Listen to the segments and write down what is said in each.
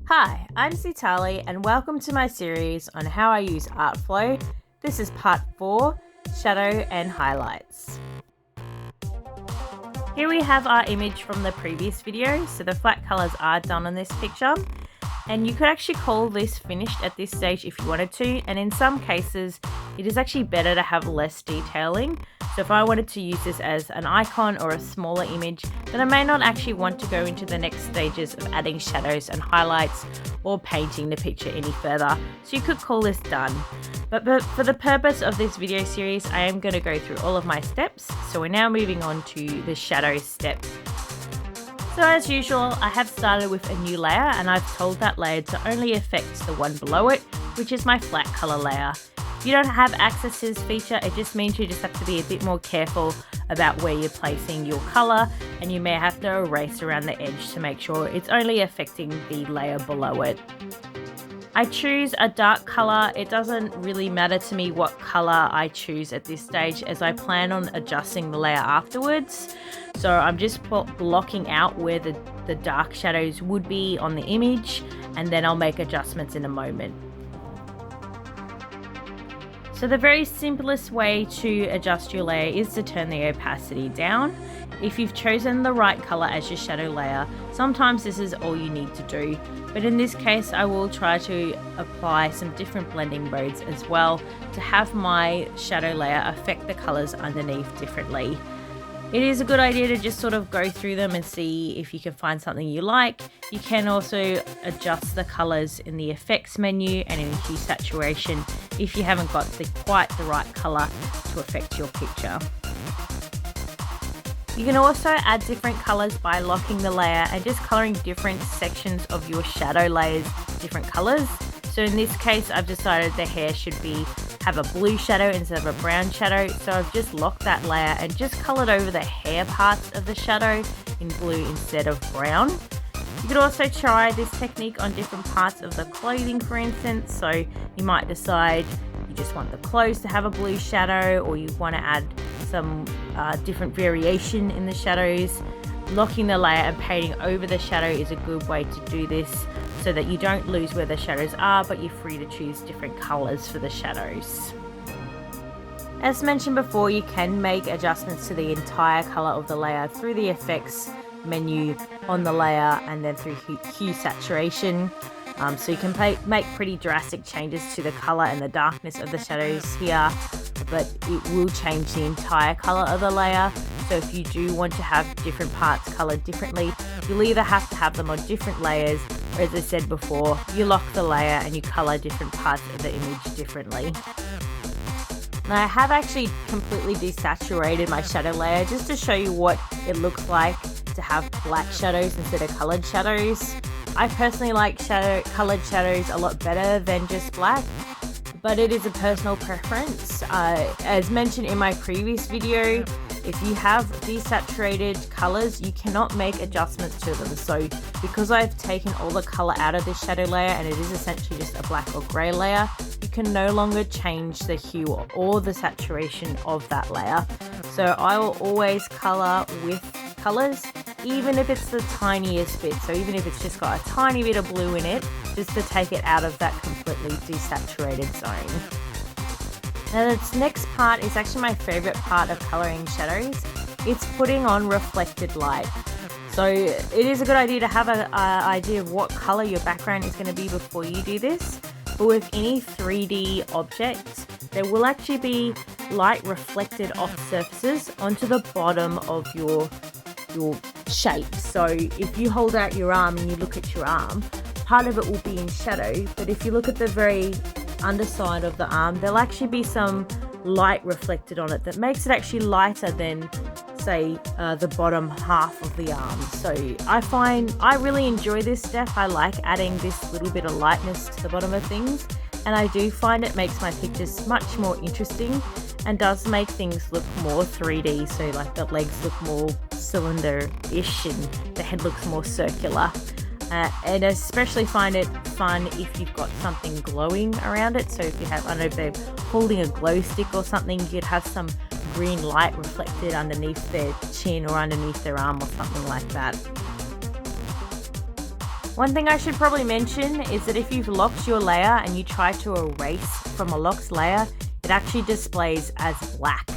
Hi, I'm Ztarli and welcome to my series on how I use Artflow. This is part 4, Shadow and Highlights. Here we have our image from the previous video, so the flat colours are done on this picture. And you could actually call this finished at this stage if you wanted to, and in some cases it is actually better to have less detailing. So if I wanted to use this as an icon or a smaller image, then I may not actually want to go into the next stages of adding shadows and highlights or painting the picture any further. So you could call this done. But for the purpose of this video series, I am going to go through all of my steps. So we're now moving on to the shadow steps. So as usual, I have started with a new layer and I've told that layer to only affect the one below it, which is my flat color layer. If you don't have access to this feature, it just means you just have to be a bit more careful about where you're placing your color, and you may have to erase around the edge to make sure it's only affecting the layer below it. I choose a dark color. It doesn't really matter to me what color I choose at this stage, as I plan on adjusting the layer afterwards. So I'm just blocking out where the dark shadows would be on the image, and then I'll make adjustments in a moment. So the very simplest way to adjust your layer is to turn the opacity down. If you've chosen the right color as your shadow layer, sometimes this is all you need to do. But in this case, I will try to apply some different blending modes as well to have my shadow layer affect the colors underneath differently. It is a good idea to just sort of go through them and see if you can find something you like. You can also adjust the colors in the effects menu and in hue saturation if you haven't got quite the right color to affect your picture. You can also add different colors by locking the layer and just coloring different sections of your shadow layers different colors. So in this case, I've decided the hair should have a blue shadow instead of a brown shadow. So I've just locked that layer and just colored over the hair parts of the shadow in blue instead of brown. You could also try this technique on different parts of the clothing, for instance. So you might decide you just want the clothes to have a blue shadow, or you want to add some different variation in the shadows. Locking the layer and painting over the shadow is a good way to do this, so that you don't lose where the shadows are, but you're free to choose different colors for the shadows. As mentioned before, you can make adjustments to the entire color of the layer through the effects menu on the layer and then through hue saturation. So you can make pretty drastic changes to the color and the darkness of the shadows here, but it will change the entire color of the layer. So if you do want to have different parts colored differently, you'll either have to have them on different layers, or as I said before, you lock the layer and you color different parts of the image differently. Now I have actually completely desaturated my shadow layer just to show you what it looks like to have black shadows instead of colored shadows. I personally like colored shadows a lot better than just black, but it is a personal preference. As mentioned in my previous video, if you have desaturated colors, you cannot make adjustments to them. So because I've taken all the color out of this shadow layer and it is essentially just a black or gray layer, you can no longer change the hue or the saturation of that layer. So I will always color with colors, even if it's the tiniest bit. So even if it's just got a tiny bit of blue in it, just to take it out of that completely desaturated zone. Now this next part is actually my favorite part of coloring shadows. It's putting on reflected light. So it is a good idea to have an idea of what color your background is going to be before you do this. But with any 3D objects, there will actually be light reflected off surfaces onto the bottom of your shape. So if you hold out your arm and you look at your arm, part of it will be in shadow, but if you look at the very underside of the arm, there'll actually be some light reflected on it that makes it actually lighter than, say, the bottom half of the arm. So I really enjoy this step. I like adding this little bit of lightness to the bottom of things, and I do find it makes my pictures much more interesting and does make things look more 3D. So like the legs look more cylinder-ish and the head looks more circular. And I especially find it fun if you've got something glowing around it. So if you have, I don't know, if they're holding a glow stick or something, you'd have some green light reflected underneath their chin or underneath their arm or something like that. One thing I should probably mention is that if you've locked your layer and you try to erase from a locked layer, it actually displays as black.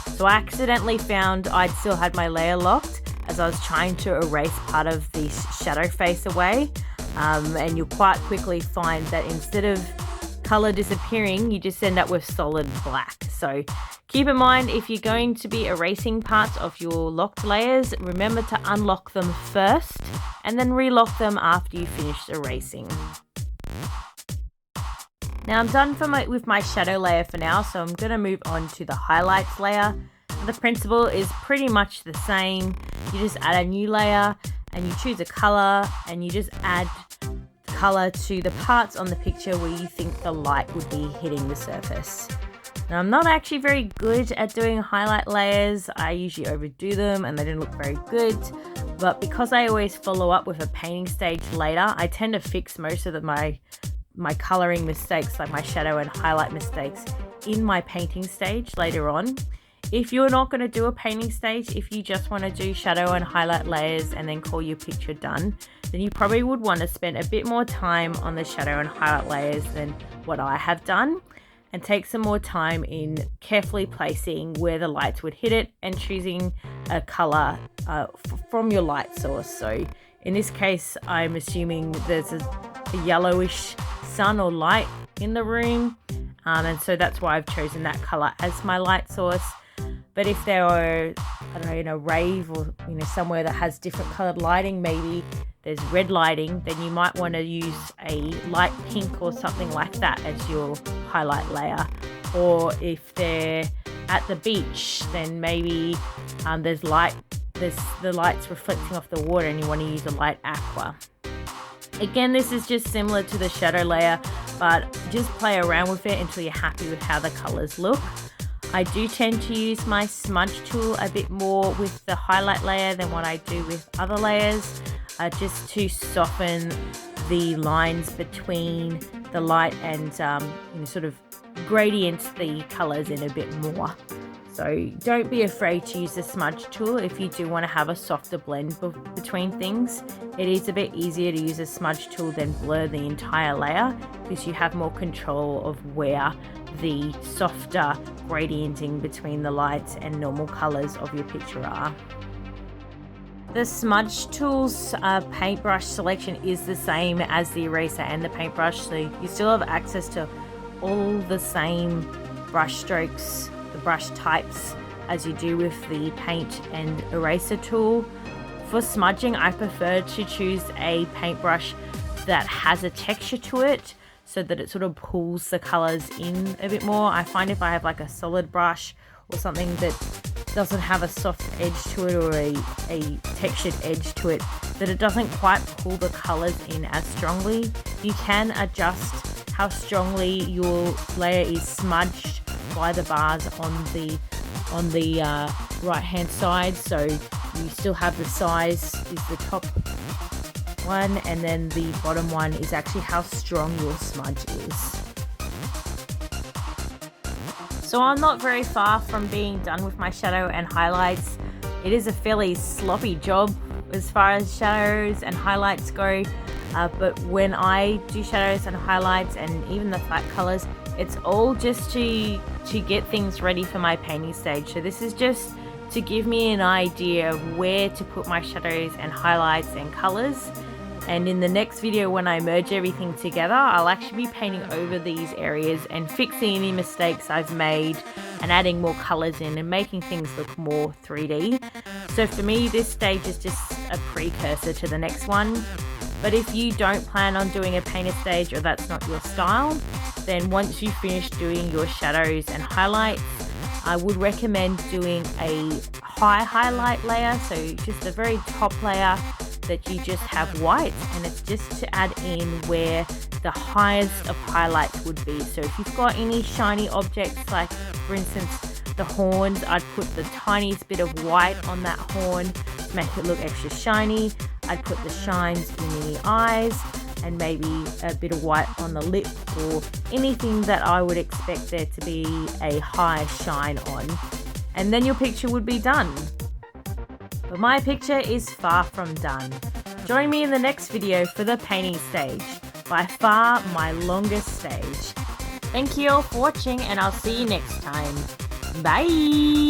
So I accidentally found I'd still had my layer locked as I was trying to erase part of the shadow face away. And you'll quite quickly find that instead of color disappearing, you just end up with solid black. So keep in mind, if you're going to be erasing parts of your locked layers, remember to unlock them first and then relock them after you finished erasing. Now I'm done with my shadow layer for now, so I'm going to move on to the highlights layer. The principle is pretty much the same. You just add a new layer and you choose a color and you just add color to the parts on the picture where you think the light would be hitting the surface. Now I'm not actually very good at doing highlight layers. I usually overdo them and they don't look very good, but because I always follow up with a painting stage later, I tend to fix most of my coloring mistakes, like my shadow and highlight mistakes, in my painting stage later on. If you're not going to do a painting stage, if you just want to do shadow and highlight layers and then call your picture done, then you probably would want to spend a bit more time on the shadow and highlight layers than what I have done, and take some more time in carefully placing where the lights would hit it and choosing a color from your light source. So in this case, I'm assuming there's a yellowish sun or light in the room, and so that's why I've chosen that color as my light source. But if there were, I don't know, in a rave or somewhere that has different colored lighting, maybe there's red lighting, then you might want to use a light pink or something like that as your highlight layer. Or if they're at the beach, then maybe there's the lights reflecting off the water and you want to use a light aqua. Again, this is just similar to the shadow layer, but just play around with it until you're happy with how the colors look. I do tend to use my smudge tool a bit more with the highlight layer than what I do with other layers, just to soften the lines between the light and sort of gradient the colors in a bit more. So don't be afraid to use the smudge tool if you do want to have a softer blend between things. It is a bit easier to use a smudge tool than blur the entire layer, because you have more control of where the softer gradienting between the lights and normal colors of your picture are. The smudge tool's paintbrush selection is the same as the eraser and the paintbrush, so you still have access to all the same brush strokes, the brush types, as you do with the paint and eraser tool. For smudging, I prefer to choose a paintbrush that has a texture to it, so that it sort of pulls the colors in a bit more. I find if I have like a solid brush or something that doesn't have a soft edge to it or a textured edge to it, that it doesn't quite pull the colors in as strongly. You can adjust how strongly your layer is smudged by the bars on the right hand side. So you still have the size is the top one, and then the bottom one is actually how strong your smudge is. So I'm not very far from being done with my shadow and highlights. It is a fairly sloppy job as far as shadows and highlights go, but when I do shadows and highlights and even the flat colors, it's all just to get things ready for my painting stage. So this is just to give me an idea of where to put my shadows and highlights and colors. And in the next video, when I merge everything together, I'll actually be painting over these areas and fixing any mistakes I've made and adding more colors in and making things look more 3D. So for me, this stage is just a precursor to the next one. But if you don't plan on doing a painted stage, or that's not your style, then once you finish doing your shadows and highlights, I would recommend doing a high highlight layer, so just a very top layer that you just have white, and it's just to add in where the highest of highlights would be. So if you've got any shiny objects, like for instance the horns, I'd put the tiniest bit of white on that horn to make it look extra shiny. I'd put the shines in the eyes and maybe a bit of white on the lip, or anything that I would expect there to be a high shine on, and then your picture would be done. But my picture is far from done. Join me in the next video for the painting stage, by far my longest stage. Thank you all for watching and I'll see you next time. Bye!